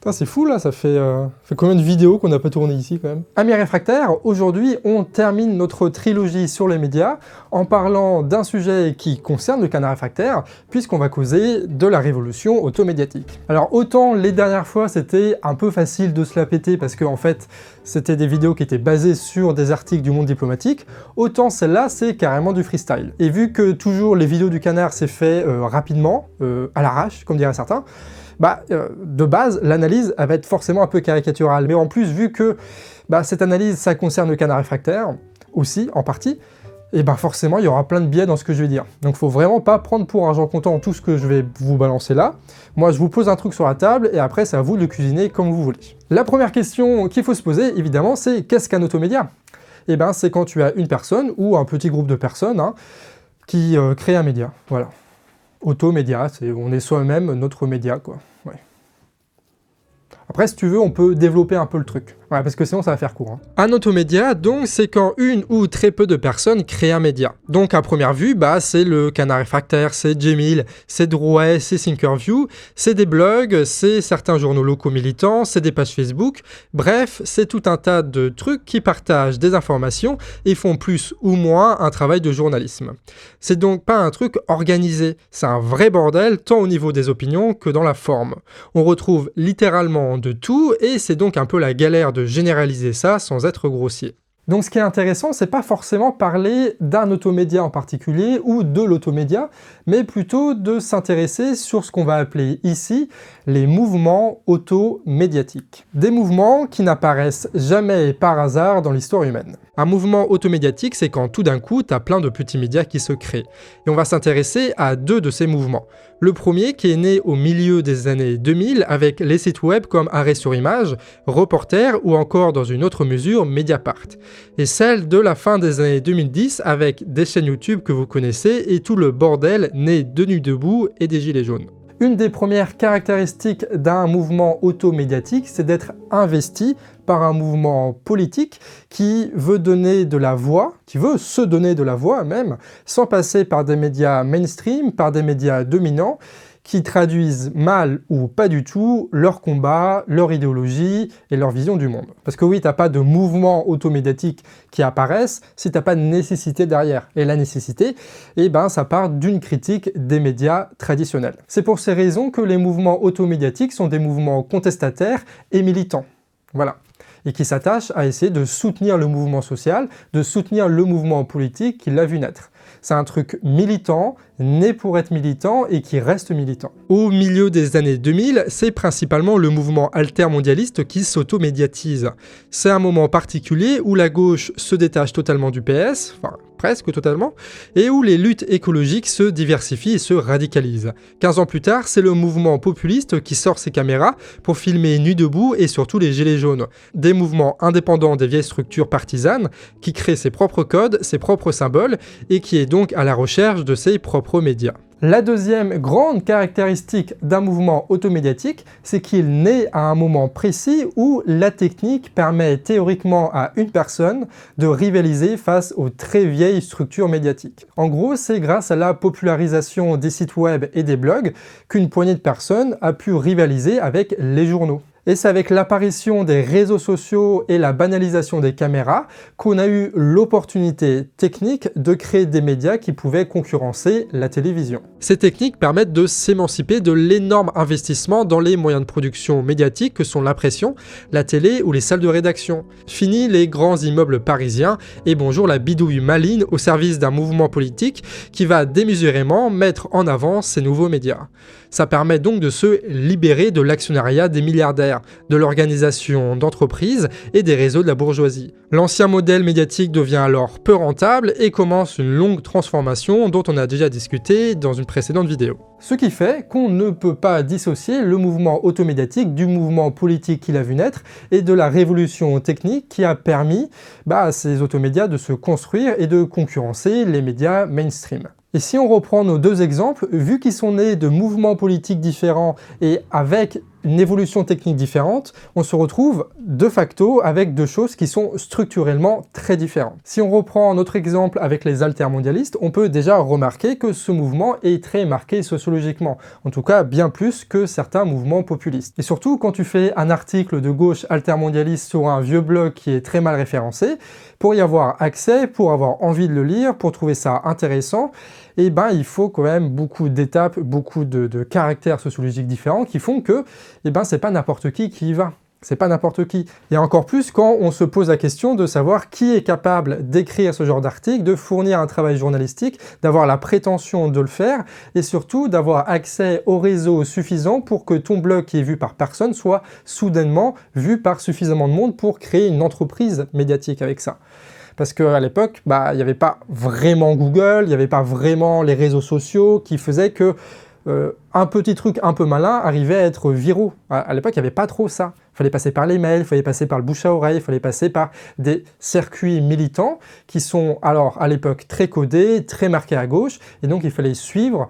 Ah, c'est fou là, ça fait combien de vidéos qu'on n'a pas tourné ici quand même. Amis réfractaires, aujourd'hui on termine notre trilogie sur les médias en parlant d'un sujet qui concerne le canard réfractaire, puisqu'on va causer de la révolution automédiatique. Alors autant les dernières fois c'était un peu facile de se la péter parce qu'en fait c'était des vidéos qui étaient basées sur des articles du Monde diplomatique, autant celle-là c'est carrément du freestyle. Et vu que toujours les vidéos du canard c'est fait rapidement, à l'arrache comme diraient certains, de base, l'analyse va être forcément un peu caricaturale. Mais en plus, vu que cette analyse, ça concerne le canard réfractaire, aussi, en partie, et forcément, il y aura plein de biais dans ce que je vais dire. Donc, faut vraiment pas prendre pour argent comptant tout ce que je vais vous balancer là. Moi, je vous pose un truc sur la table, et après, c'est à vous de le cuisiner comme vous voulez. La première question qu'il faut se poser, évidemment, c'est qu'est-ce qu'un automédia? C'est quand tu as une personne, ou un petit groupe de personnes, qui crée un média, voilà. Automédia, on est soi-même notre média, quoi. Ouais. Après, si tu veux, on peut développer un peu le truc. Ouais, parce que sinon, ça va faire court. Un automédia, donc, c'est quand une ou très peu de personnes créent un média. Donc, à première vue, c'est le canard réfractaire, c'est Gmail, c'est Drouet, c'est Thinkerview, c'est des blogs, c'est certains journaux locaux militants, c'est des pages Facebook. Bref, c'est tout un tas de trucs qui partagent des informations et font plus ou moins un travail de journalisme. C'est donc pas un truc organisé, c'est un vrai bordel, tant au niveau des opinions que dans la forme. On retrouve littéralement de tout et c'est donc un peu la galère de généraliser ça sans être grossier. Donc ce qui est intéressant, c'est pas forcément parler d'un automédia en particulier ou de l'automédia, mais plutôt de s'intéresser sur ce qu'on va appeler ici les mouvements automédiatiques. Des mouvements qui n'apparaissent jamais par hasard dans l'histoire humaine. Un mouvement automédiatique, c'est quand tout d'un coup, t'as plein de petits médias qui se créent. Et on va s'intéresser à deux de ces mouvements. Le premier qui est né au milieu des années 2000 avec les sites web comme Arrêt sur Image, Reporter ou encore dans une autre mesure Mediapart. Et celle de la fin des années 2010 avec des chaînes YouTube que vous connaissez et tout le bordel né de Nuit debout et des Gilets jaunes. Une des premières caractéristiques d'un mouvement automédiatique, c'est d'être investi par un mouvement politique qui veut donner de la voix, qui veut se donner de la voix même, sans passer par des médias mainstream, par des médias dominants, qui traduisent mal ou pas du tout leur combat, leur idéologie et leur vision du monde. Parce que oui, t'as pas de mouvement automédiatique qui apparaissent si t'as pas de nécessité derrière. Et la nécessité, ça part d'une critique des médias traditionnels. C'est pour ces raisons que les mouvements automédiatiques sont des mouvements contestataires et militants. Voilà. Et qui s'attachent à essayer de soutenir le mouvement social, de soutenir le mouvement politique qui l'a vu naître. C'est un truc militant, né pour être militant et qui reste militant. Au milieu des années 2000, c'est principalement le mouvement altermondialiste qui s'automédiatise. C'est un moment particulier où la gauche se détache totalement du PS, enfin presque totalement, et où les luttes écologiques se diversifient et se radicalisent. 15 ans plus tard, c'est le mouvement populiste qui sort ses caméras pour filmer Nuit debout et surtout les Gilets jaunes. Des mouvements indépendants des vieilles structures partisanes qui créent ses propres codes, ses propres symboles et qui est donc à la recherche de ses propres médias. La deuxième grande caractéristique d'un mouvement automédiatique, c'est qu'il naît à un moment précis où la technique permet théoriquement à une personne de rivaliser face aux très vieilles structures médiatiques. En gros, c'est grâce à la popularisation des sites web et des blogs qu'une poignée de personnes a pu rivaliser avec les journaux. Et c'est avec l'apparition des réseaux sociaux et la banalisation des caméras qu'on a eu l'opportunité technique de créer des médias qui pouvaient concurrencer la télévision. Ces techniques permettent de s'émanciper de l'énorme investissement dans les moyens de production médiatiques que sont l'impression, la télé ou les salles de rédaction. Fini les grands immeubles parisiens et bonjour la bidouille maligne au service d'un mouvement politique qui va démesurément mettre en avant ces nouveaux médias. Ça permet donc de se libérer de l'actionnariat des milliardaires, de l'organisation d'entreprises et des réseaux de la bourgeoisie. L'ancien modèle médiatique devient alors peu rentable et commence une longue transformation dont on a déjà discuté dans une précédente vidéo. Ce qui fait qu'on ne peut pas dissocier le mouvement automédiatique du mouvement politique qu'il a vu naître et de la révolution technique qui a permis à ces automédias de se construire et de concurrencer les médias mainstream. Et si on reprend nos deux exemples, vu qu'ils sont nés de mouvements politiques différents et avec une évolution technique différente, on se retrouve de facto avec deux choses qui sont structurellement très différentes. Si on reprend notre exemple avec les altermondialistes, on peut déjà remarquer que ce mouvement est très marqué sociologiquement, en tout cas bien plus que certains mouvements populistes. Et surtout, quand tu fais un article de gauche altermondialiste sur un vieux blog qui est très mal référencé, pour y avoir accès, pour avoir envie de le lire, pour trouver ça intéressant, eh ben, il faut quand même beaucoup d'étapes, beaucoup de caractères sociologiques différents qui font que eh ben, c'est pas n'importe qui y va. C'est pas n'importe qui. Et encore plus quand on se pose la question de savoir qui est capable d'écrire ce genre d'article, de fournir un travail journalistique, d'avoir la prétention de le faire, et surtout d'avoir accès au réseau suffisant pour que ton blog qui est vu par personne soit soudainement vu par suffisamment de monde pour créer une entreprise médiatique avec ça. Parce qu'à l'époque, il n'y avait pas vraiment Google, il n'y avait pas vraiment les réseaux sociaux qui faisaient que un petit truc un peu malin arrivait à être viraux. À l'époque, il n'y avait pas trop ça. Il fallait passer par les mails, il fallait passer par le bouche à oreille, il fallait passer par des circuits militants qui sont alors à l'époque très codés, très marqués à gauche, et donc il fallait suivre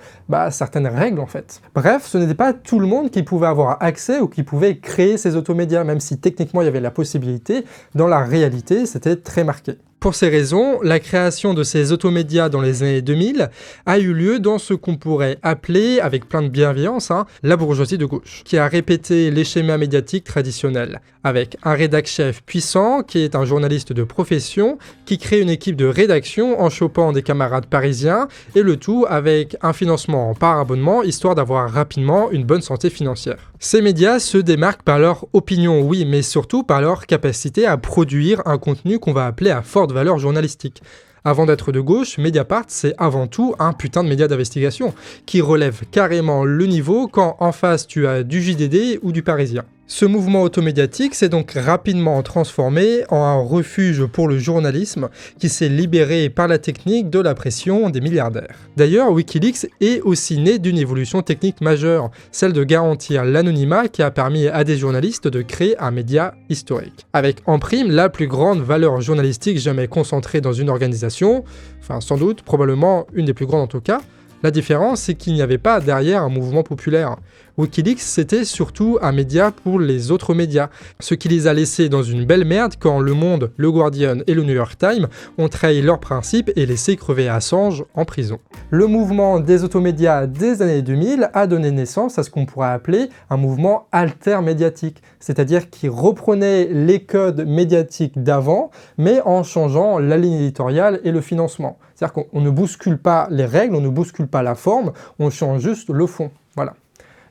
certaines règles en fait. Bref, ce n'était pas tout le monde qui pouvait avoir accès ou qui pouvait créer ces automédias, même si techniquement il y avait la possibilité, dans la réalité c'était très marqué. Pour ces raisons, la création de ces automédias dans les années 2000 a eu lieu dans ce qu'on pourrait appeler, avec plein de bienveillance, la bourgeoisie de gauche, qui a répété les schémas médiatiques traditionnels, avec un rédac-chef puissant, qui est un journaliste de profession, qui crée une équipe de rédaction en chopant des camarades parisiens, et le tout avec un financement par abonnement, histoire d'avoir rapidement une bonne santé financière. Ces médias se démarquent par leur opinion, oui, mais surtout par leur capacité à produire un contenu qu'on va appeler à forte valeur journalistique. Avant d'être de gauche, Mediapart, c'est avant tout un putain de média d'investigation, qui relève carrément le niveau quand en face tu as du JDD ou du Parisien. Ce mouvement automédiatique s'est donc rapidement transformé en un refuge pour le journalisme qui s'est libéré par la technique de la pression des milliardaires. D'ailleurs, Wikileaks est aussi né d'une évolution technique majeure, celle de garantir l'anonymat qui a permis à des journalistes de créer un média historique. Avec en prime la plus grande valeur journalistique jamais concentrée dans une organisation, enfin sans doute, probablement une des plus grandes en tout cas. La différence, c'est qu'il n'y avait pas derrière un mouvement populaire. Wikileaks, c'était surtout un média pour les autres médias, ce qui les a laissés dans une belle merde quand Le Monde, Le Guardian et le New York Times ont trahi leurs principes et laissé crever Assange en prison. Le mouvement des automédias des années 2000 a donné naissance à ce qu'on pourrait appeler un mouvement altermédiatique, c'est-à-dire qui reprenait les codes médiatiques d'avant, mais en changeant la ligne éditoriale et le financement. C'est-à-dire qu'on ne bouscule pas les règles, on ne bouscule pas la forme, on change juste le fond. Voilà.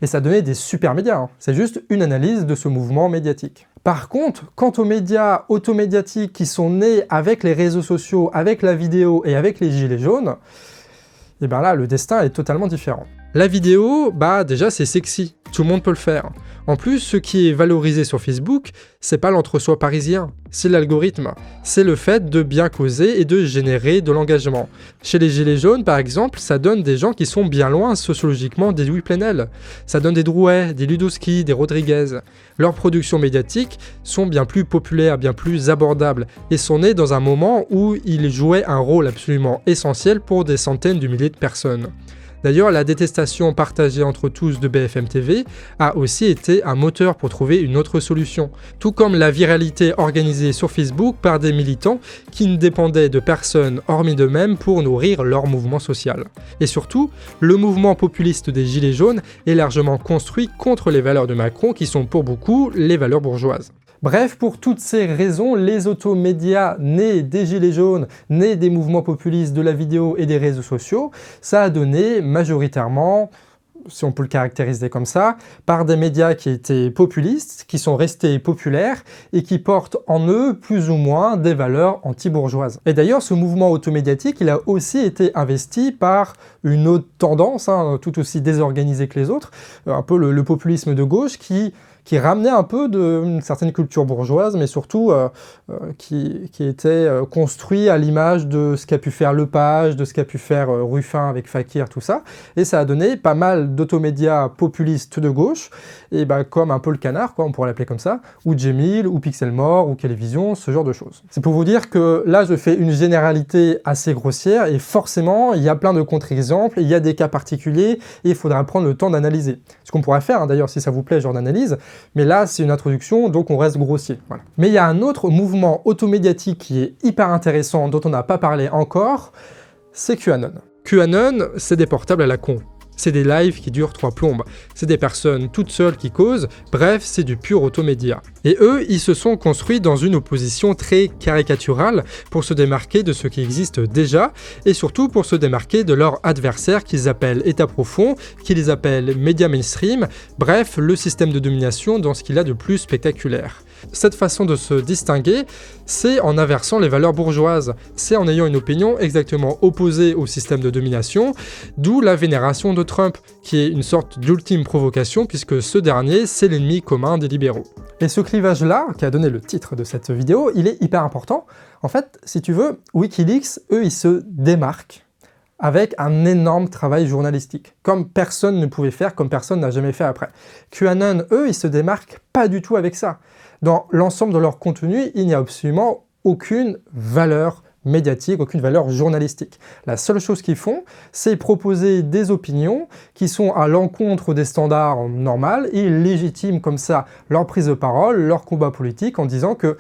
Et ça donnait des super médias, c'est juste une analyse de ce mouvement médiatique. Par contre, quant aux médias automédiatiques qui sont nés avec les réseaux sociaux, avec la vidéo et avec les gilets jaunes, et bien là, le destin est totalement différent. La vidéo, déjà c'est sexy, tout le monde peut le faire. En plus, ce qui est valorisé sur Facebook, c'est pas l'entre-soi parisien, c'est l'algorithme. C'est le fait de bien causer et de générer de l'engagement. Chez les Gilets jaunes, par exemple, ça donne des gens qui sont bien loin sociologiquement des Louis Plenel. Ça donne des Drouet, des Ludowski, des Rodriguez. Leurs productions médiatiques sont bien plus populaires, bien plus abordables, et sont nées dans un moment où ils jouaient un rôle absolument essentiel pour des centaines de milliers de personnes. D'ailleurs, la détestation partagée entre tous de BFM TV a aussi été un moteur pour trouver une autre solution, tout comme la viralité organisée sur Facebook par des militants qui ne dépendaient de personne hormis d'eux-mêmes pour nourrir leur mouvement social. Et surtout, le mouvement populiste des Gilets jaunes est largement construit contre les valeurs de Macron qui sont pour beaucoup les valeurs bourgeoises. Bref, pour toutes ces raisons, les automédias nés des Gilets jaunes, nés des mouvements populistes, de la vidéo et des réseaux sociaux, ça a donné majoritairement, si on peut le caractériser comme ça, par des médias qui étaient populistes, qui sont restés populaires et qui portent en eux plus ou moins des valeurs anti-bourgeoises. Et d'ailleurs, ce mouvement automédiatique, il a aussi été investi par une autre tendance, tout aussi désorganisée que les autres, un peu le populisme de gauche qui qui ramenait un peu d'une certaine culture bourgeoise, mais surtout qui était construit à l'image de ce qu'a pu faire Lepage, de ce qu'a pu faire Ruffin avec Fakir, tout ça. Et ça a donné pas mal d'automédias populistes de gauche, et comme un peu le Canard, quoi, on pourrait l'appeler comme ça, ou Djemil, ou Pixelmore, ou Calévision, ce genre de choses. C'est pour vous dire que là, je fais une généralité assez grossière, et forcément, il y a plein de contre-exemples, il y a des cas particuliers, et il faudra prendre le temps d'analyser. Ce qu'on pourrait faire, d'ailleurs, si ça vous plaît, genre d'analyse, mais là, c'est une introduction, donc on reste grossier. Voilà. Mais il y a un autre mouvement automédiatique qui est hyper intéressant, dont on n'a pas parlé encore, c'est QAnon. QAnon, c'est des portables à la con. C'est des lives qui durent 3 plombes, c'est des personnes toutes seules qui causent, bref, c'est du pur automédia. Et eux, ils se sont construits dans une opposition très caricaturale pour se démarquer de ce qui existe déjà, et surtout pour se démarquer de leur adversaire qu'ils appellent État profond, qu'ils appellent médias mainstream, bref, le système de domination dans ce qu'il a de plus spectaculaire. Cette façon de se distinguer, c'est en inversant les valeurs bourgeoises, c'est en ayant une opinion exactement opposée au système de domination, d'où la vénération de Trump, qui est une sorte d'ultime provocation puisque ce dernier, c'est l'ennemi commun des libéraux. Et ce clivage-là, qui a donné le titre de cette vidéo, il est hyper important. En fait, si tu veux, Wikileaks, eux, ils se démarquent avec un énorme travail journalistique, comme personne ne pouvait faire, comme personne n'a jamais fait après. QAnon, eux, ils se démarquent pas du tout avec ça. Dans l'ensemble de leur contenu, il n'y a absolument aucune valeur médiatique, aucune valeur journalistique. La seule chose qu'ils font, c'est proposer des opinions qui sont à l'encontre des standards normaux et ils légitiment comme ça leur prise de parole, leur combat politique en disant que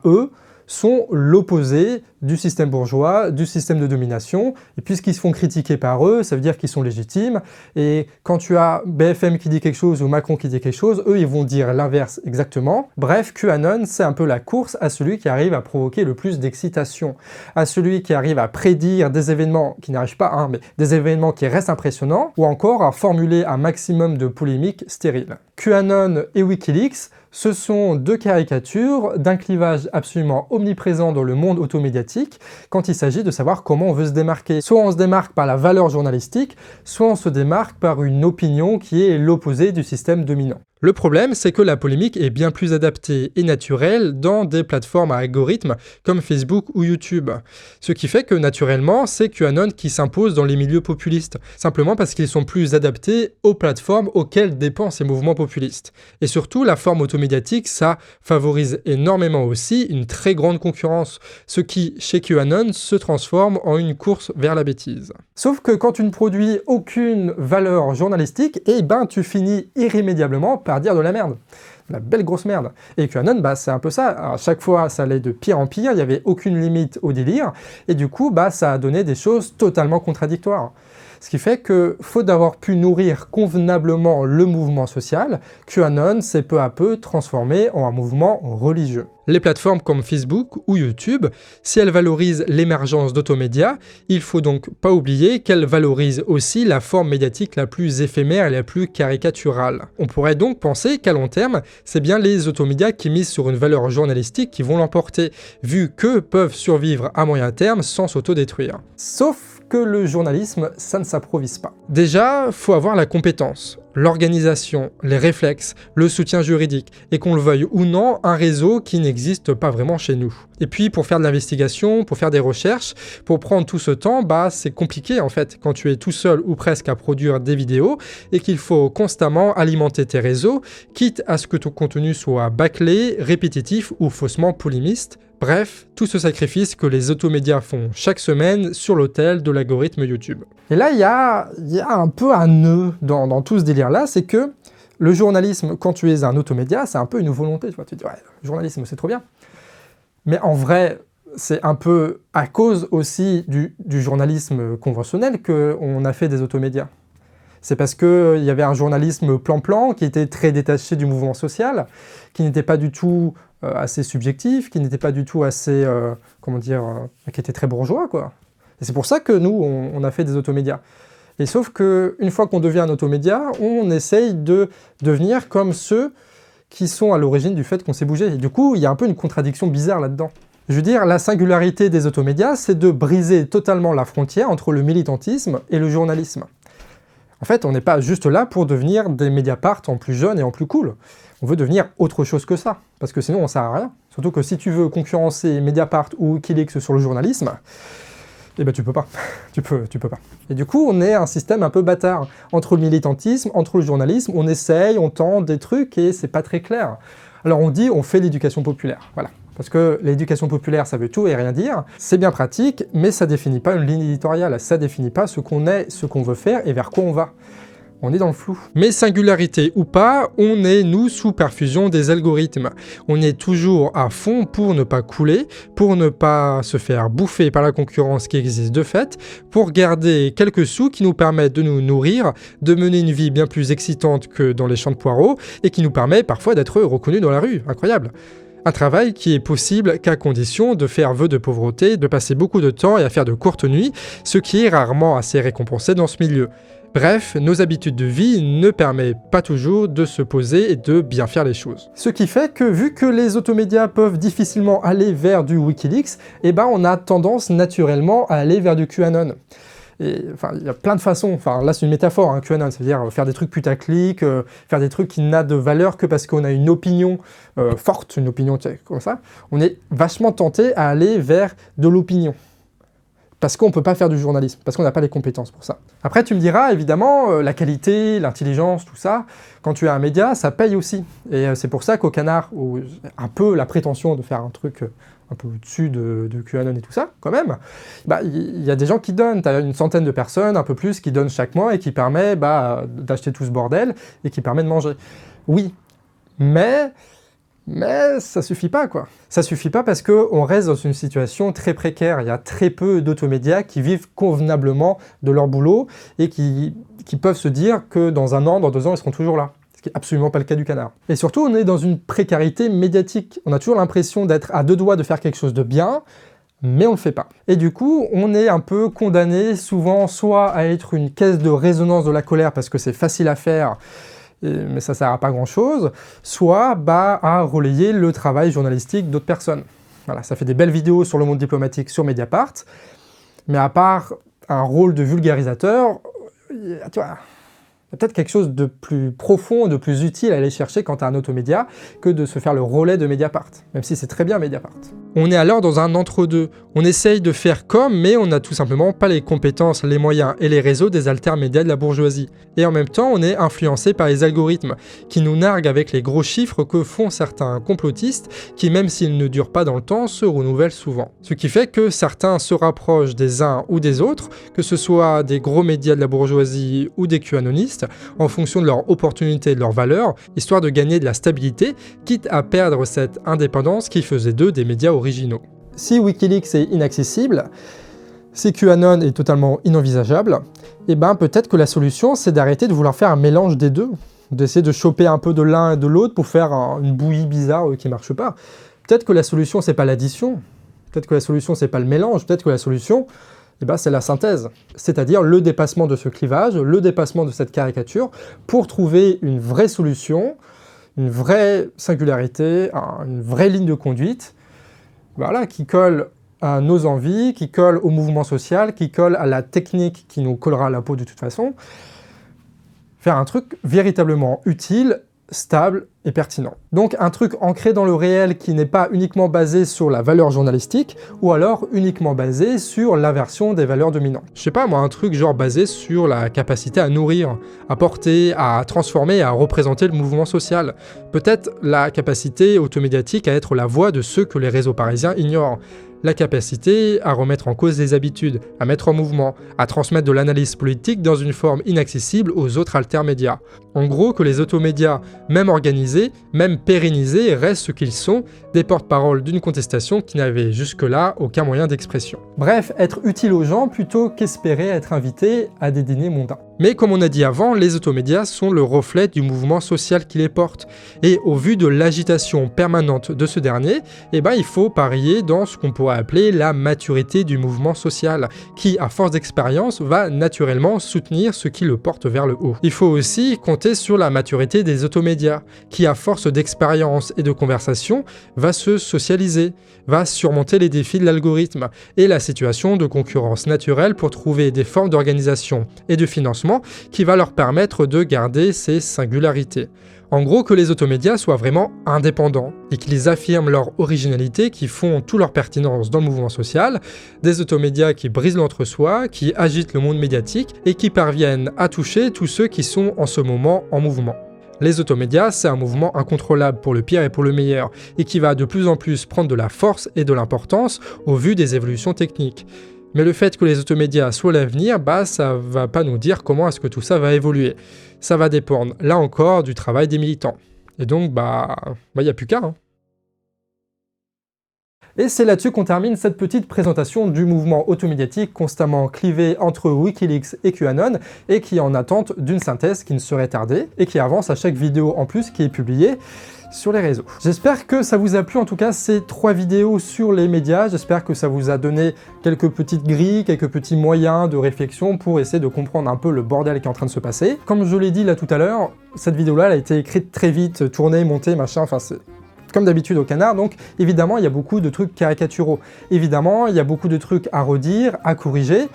eux sont l'opposé du système bourgeois, du système de domination, et puisqu'ils se font critiquer par eux, ça veut dire qu'ils sont légitimes, et quand tu as BFM qui dit quelque chose ou Macron qui dit quelque chose, eux ils vont dire l'inverse exactement. Bref, QAnon, c'est un peu la course à celui qui arrive à provoquer le plus d'excitation, à celui qui arrive à prédire des événements qui n'arrivent pas, mais des événements qui restent impressionnants, ou encore à formuler un maximum de polémiques stériles. QAnon et Wikileaks, ce sont deux caricatures d'un clivage absolument omniprésent dans le monde automédiatique quand il s'agit de savoir comment on veut se démarquer. Soit on se démarque par la valeur journalistique, soit on se démarque par une opinion qui est l'opposé du système dominant. Le problème, c'est que la polémique est bien plus adaptée et naturelle dans des plateformes à algorithmes comme Facebook ou YouTube. Ce qui fait que naturellement, c'est QAnon qui s'impose dans les milieux populistes, simplement parce qu'ils sont plus adaptés aux plateformes auxquelles dépendent ces mouvements populistes. Et surtout, la forme automédiatique, ça favorise énormément aussi une très grande concurrence, ce qui, chez QAnon, se transforme en une course vers la bêtise. Sauf que quand tu ne produis aucune valeur journalistique, tu finis irrémédiablement par dire de la merde. La belle grosse merde. Et QAnon, c'est un peu ça. À chaque fois, ça allait de pire en pire, il n'y avait aucune limite au délire, et du coup, ça a donné des choses totalement contradictoires. Ce qui fait que, faute d'avoir pu nourrir convenablement le mouvement social, QAnon s'est peu à peu transformé en un mouvement religieux. Les plateformes comme Facebook ou YouTube, si elles valorisent l'émergence d'automédias, il faut donc pas oublier qu'elles valorisent aussi la forme médiatique la plus éphémère et la plus caricaturale. On pourrait donc penser qu'à long terme, c'est bien les automédias qui misent sur une valeur journalistique qui vont l'emporter, vu qu'eux peuvent survivre à moyen terme sans s'autodétruire. Sauf que le journalisme, ça ne s'improvise pas. Déjà, faut avoir la compétence, l'organisation, les réflexes, le soutien juridique, et qu'on le veuille ou non, un réseau qui n'existe pas vraiment chez nous. Et puis pour faire de l'investigation, pour faire des recherches, pour prendre tout ce temps, c'est compliqué en fait, quand tu es tout seul ou presque à produire des vidéos, et qu'il faut constamment alimenter tes réseaux, quitte à ce que ton contenu soit bâclé, répétitif ou faussement polémiste. Bref, tout ce sacrifice que les automédias font chaque semaine sur l'autel de l'algorithme YouTube. Et là, il y a un peu un nœud dans tout ce délire-là, c'est que le journalisme, quand tu es un automédia, c'est un peu une volonté. Tu te dis, ouais, le journalisme, c'est trop bien. Mais en vrai, c'est un peu à cause aussi du journalisme conventionnel qu'on a fait des automédias. C'est parce qu'il y avait un journalisme plan-plan qui était très détaché du mouvement social, qui n'était pas du tout assez subjectif, qui n'était pas du tout assez, qui était très bourgeois, quoi. Et c'est pour ça que nous, on a fait des automédias. Et sauf qu'une fois qu'on devient un automédia, on essaye de devenir comme ceux qui sont à l'origine du fait qu'on s'est bougé. Et du coup, il y a un peu une contradiction bizarre là-dedans. Je veux dire, la singularité des automédias, c'est de briser totalement la frontière entre le militantisme et le journalisme. En fait, on n'est pas juste là pour devenir des Mediapart en plus jeunes et en plus cool. On veut devenir autre chose que ça, parce que sinon on sert à rien. Surtout que si tu veux concurrencer Mediapart ou Wikileaks sur le journalisme, eh ben tu peux pas. tu peux pas. Et du coup, on est un système un peu bâtard. Entre le militantisme, entre le journalisme, on essaye, on tente des trucs et c'est pas très clair. Alors on dit, on fait l'éducation populaire, voilà. Parce que l'éducation populaire, ça veut tout et rien dire. C'est bien pratique, mais ça définit pas une ligne éditoriale, ça définit pas ce qu'on est, ce qu'on veut faire et vers quoi on va. On est dans le flou. Mais singularité ou pas, on est, nous, sous perfusion des algorithmes. On est toujours à fond pour ne pas couler, pour ne pas se faire bouffer par la concurrence qui existe de fait, pour garder quelques sous qui nous permettent de nous nourrir, de mener une vie bien plus excitante que dans les champs de poireaux, et qui nous permet parfois d'être reconnus dans la rue. Incroyable. Un travail qui est possible qu'à condition de faire vœu de pauvreté, de passer beaucoup de temps et à faire de courtes nuits, ce qui est rarement assez récompensé dans ce milieu. Bref, nos habitudes de vie ne permettent pas toujours de se poser et de bien faire les choses. Ce qui fait que, vu que les automédias peuvent difficilement aller vers du Wikileaks, eh ben on a tendance naturellement à aller vers du QAnon. Et, enfin, il y a plein de façons, enfin là c'est une métaphore, hein, QAnon, c'est-à-dire faire des trucs putaclic, faire des trucs qui n'a de valeur que parce qu'on a une opinion forte, une opinion comme ça. On est vachement tenté à aller vers de l'opinion. Parce qu'on ne peut pas faire du journalisme, parce qu'on n'a pas les compétences pour ça. Après, tu me diras, évidemment, la qualité, l'intelligence, tout ça, quand tu as un média, ça paye aussi. Et c'est pour ça qu'au Canard, où un peu la prétention de faire un truc un peu au-dessus de QAnon et tout ça, quand même, bah, y a des gens qui donnent. Tu as une centaine de personnes, un peu plus, qui donnent chaque mois et qui permet d'acheter tout ce bordel et qui permet de manger. Oui, mais ça suffit pas, quoi. Ça suffit pas parce qu'on reste dans une situation très précaire. Il y a très peu d'automédias qui vivent convenablement de leur boulot et qui peuvent se dire que dans 1 an, dans 2 ans, ils seront toujours là. Ce qui n'est absolument pas le cas du Canard. Et surtout, on est dans une précarité médiatique. On a toujours l'impression d'être à 2 doigts de faire quelque chose de bien, mais on le fait pas. Et du coup, on est un peu condamné souvent soit à être une caisse de résonance de la colère parce que c'est facile à faire, mais ça sert à pas grand-chose, soit à relayer le travail journalistique d'autres personnes. Voilà, ça fait des belles vidéos sur le monde diplomatique sur Mediapart, mais à part un rôle de vulgarisateur, tu vois, il y a peut-être quelque chose de plus profond, de plus utile à aller chercher quand tu as un automédia que de se faire le relais de Mediapart, même si c'est très bien Mediapart. On est alors dans un entre-deux. On essaye de faire comme, mais on n'a tout simplement pas les compétences, les moyens et les réseaux des altermédias de la bourgeoisie. Et en même temps, on est influencé par les algorithmes, qui nous narguent avec les gros chiffres que font certains complotistes, qui même s'ils ne durent pas dans le temps, se renouvellent souvent. Ce qui fait que certains se rapprochent des uns ou des autres, que ce soit des gros médias de la bourgeoisie ou des QAnonistes, en fonction de leur opportunité et de leur valeur, histoire de gagner de la stabilité, quitte à perdre cette indépendance qui faisait d'eux des médias originaux. Si Wikileaks est inaccessible, si QAnon est totalement inenvisageable, et ben peut-être que la solution c'est d'arrêter de vouloir faire un mélange des deux, d'essayer de choper un peu de l'un et de l'autre pour faire une bouillie bizarre qui marche pas. Peut-être que la solution c'est pas l'addition, peut-être que la solution c'est pas le mélange, peut-être que la solution c'est la synthèse, c'est-à-dire le dépassement de ce clivage, le dépassement de cette caricature pour trouver une vraie solution, une vraie singularité, une vraie ligne de conduite, voilà, qui colle à nos envies, qui colle au mouvement social, qui colle à la technique qui nous collera à la peau de toute façon. Faire un truc véritablement utile, stable et pertinent. Donc un truc ancré dans le réel qui n'est pas uniquement basé sur la valeur journalistique, ou alors uniquement basé sur l'inversion des valeurs dominantes. Je sais pas moi, un truc genre basé sur la capacité à nourrir, à porter, à transformer, à représenter le mouvement social. Peut-être la capacité automédiatique à être la voix de ceux que les réseaux parisiens ignorent. La capacité à remettre en cause des habitudes, à mettre en mouvement, à transmettre de l'analyse politique dans une forme inaccessible aux autres altermédias. En gros, que les automédias, même organisés, même pérennisés, restent ce qu'ils sont, des porte-parole d'une contestation qui n'avait jusque-là aucun moyen d'expression. Bref, être utile aux gens plutôt qu'espérer être invité à des dîners mondains. Mais comme on a dit avant, les automédias sont le reflet du mouvement social qui les porte. Et au vu de l'agitation permanente de ce dernier, il faut parier dans ce qu'on pourrait appeler la maturité du mouvement social, qui, à force d'expérience, va naturellement soutenir ce qui le porte vers le haut. Il faut aussi compter sur la maturité des automédias, qui, à force d'expérience et de conversation, va se socialiser, va surmonter les défis de l'algorithme et la situation de concurrence naturelle pour trouver des formes d'organisation et de financement justement, qui va leur permettre de garder ces singularités. En gros, que les automédias soient vraiment indépendants et qu'ils affirment leur originalité, qui font toute leur pertinence dans le mouvement social, des automédias qui brisent l'entre-soi, qui agitent le monde médiatique et qui parviennent à toucher tous ceux qui sont en ce moment en mouvement. Les automédias, c'est un mouvement incontrôlable pour le pire et pour le meilleur, et qui va de plus en plus prendre de la force et de l'importance au vu des évolutions techniques. Mais le fait que les automédias soient l'avenir, ça va pas nous dire comment est-ce que tout ça va évoluer. Ça va dépendre, là encore, du travail des militants. Et donc, y a plus qu'à, hein. Et c'est là-dessus qu'on termine cette petite présentation du mouvement automédiatique constamment clivé entre Wikileaks et QAnon, et qui est en attente d'une synthèse qui ne serait tardée, et qui avance à chaque vidéo en plus qui est publiée sur les réseaux. J'espère que ça vous a plu, en tout cas, ces 3 vidéos sur les médias. J'espère que ça vous a donné quelques petites grilles, quelques petits moyens de réflexion pour essayer de comprendre un peu le bordel qui est en train de se passer. Comme je l'ai dit là tout à l'heure, cette vidéo-là, elle a été écrite très vite, tournée, montée, machin, enfin c'est comme d'habitude au Canard, donc évidemment il y a beaucoup de trucs caricaturaux. Évidemment, il y a beaucoup de trucs à redire, à corriger,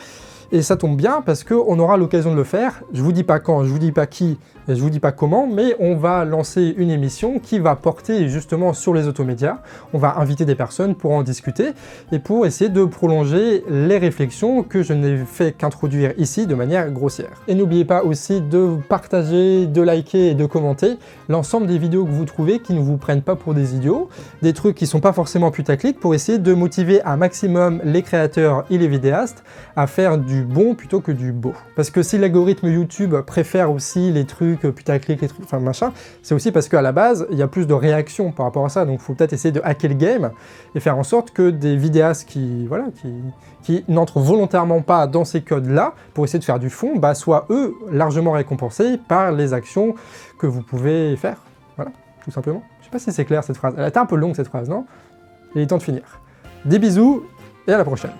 et ça tombe bien parce qu'on aura l'occasion de le faire. Je vous dis pas quand, je vous dis pas qui, et je vous dis pas comment, mais on va lancer une émission qui va porter justement sur les automédias. On va inviter des personnes pour en discuter et pour essayer de prolonger les réflexions que je n'ai fait qu'introduire ici de manière grossière. Et n'oubliez pas aussi de partager, de liker et de commenter l'ensemble des vidéos que vous trouvez qui ne vous prennent pas pour des idiots, des trucs qui sont pas forcément putaclic, pour essayer de motiver un maximum les créateurs et les vidéastes à faire du bon plutôt que du beau. Parce que si l'algorithme YouTube préfère aussi les trucs putaclic, les trucs, enfin machin, c'est aussi parce qu'à la base, il y a plus de réactions par rapport à ça, donc il faut peut-être essayer de hacker le game et faire en sorte que des vidéastes qui n'entrent volontairement pas dans ces codes-là, pour essayer de faire du fond, soient eux largement récompensés par les actions que vous pouvez faire. Voilà, tout simplement. Je sais pas si c'est clair cette phrase. Elle était un peu longue cette phrase, non? Il est temps de finir. Des bisous et à la prochaine.